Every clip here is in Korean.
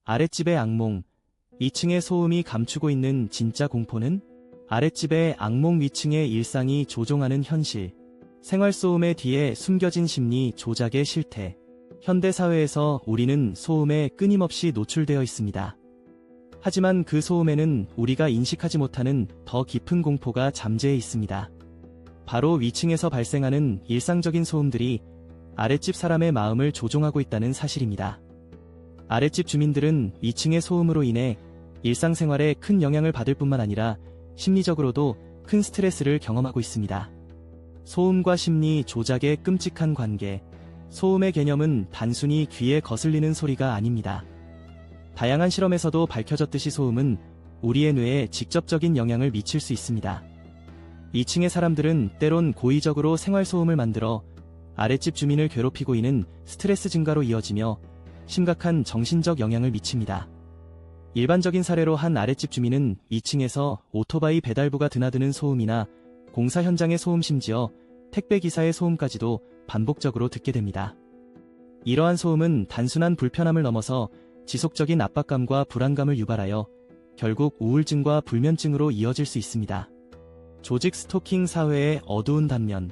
아랫집의 악몽, 2층의 소음이 감추고 있는 진짜 공포는? 아랫집의 악몽, 위층의 일상이 조종하는 현실. 생활소음의 뒤에 숨겨진 심리 조작의 실태. 현대사회에서 우리는 소음에 끊임없이 노출되어 있습니다. 하지만 그 소음에는 우리가 인식하지 못하는 더 깊은 공포가 잠재해 있습니다. 바로 위층에서 발생하는 일상적인 소음들이 아랫집 사람의 마음을 조종하고 있다는 사실입니다. 아랫집 주민들은 위층의 소음으로 인해 일상생활에 큰 영향을 받을 뿐만 아니라 심리적으로도 큰 스트레스를 경험하고 있습니다. 소음과 심리 조작의 끔찍한 관계. 소음의 개념은 단순히 귀에 거슬리는 소리가 아닙니다. 다양한 실험에서도 밝혀졌듯이 소음은 우리의 뇌에 직접적인 영향을 미칠 수 있습니다. 2층의 사람들은 때론 고의적으로 생활소음을 만들어 아랫집 주민을 괴롭히고 이는 스트레스 증가로 이어지며 심각한 정신적 영향을 미칩니다. 일반적인 사례로 한 아랫집 주민은 2층에서 오토바이 배달부가 드나드는 소음이나 공사 현장의 소음, 심지어 택배기사의 소음까지도 반복적으로 듣게 됩니다. 이러한 소음은 단순한 불편함을 넘어서 지속적인 압박감과 불안감을 유발하여 결국 우울증과 불면증으로 이어질 수 있습니다. 조직 스토킹 사회의 어두운 단면.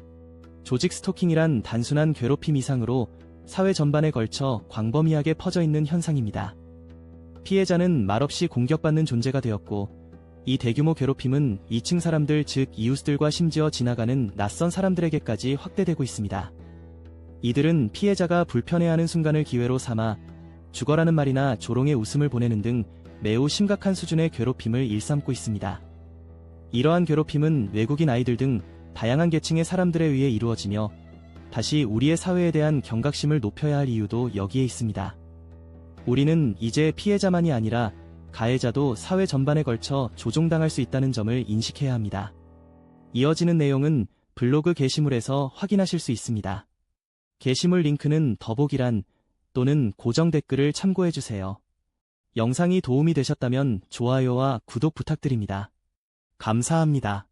조직 스토킹이란 단순한 괴롭힘 이상으로 사회 전반에 걸쳐 광범위하게 퍼져 있는 현상입니다. 피해자는 말없이 공격받는 존재가 되었고, 이 대규모 괴롭힘은 2층 사람들, 즉 이웃들과 심지어 지나가는 낯선 사람들에게까지 확대되고 있습니다. 이들은 피해자가 불편해하는 순간을 기회로 삼아 죽어라는 말이나 조롱의 웃음을 보내는 등 매우 심각한 수준의 괴롭힘을 일삼고 있습니다. 이러한 괴롭힘은 외국인 아이들 등 다양한 계층의 사람들에 의해 이루어지며 다시 우리의 사회에 대한 경각심을 높여야 할 이유도 여기에 있습니다. 우리는 이제 피해자만이 아니라 가해자도 사회 전반에 걸쳐 조종당할 수 있다는 점을 인식해야 합니다. 이어지는 내용은 블로그 게시물에서 확인하실 수 있습니다. 게시물 링크는 더보기란 또는 고정 댓글을 참고해주세요. 영상이 도움이 되셨다면 좋아요와 구독 부탁드립니다. 감사합니다.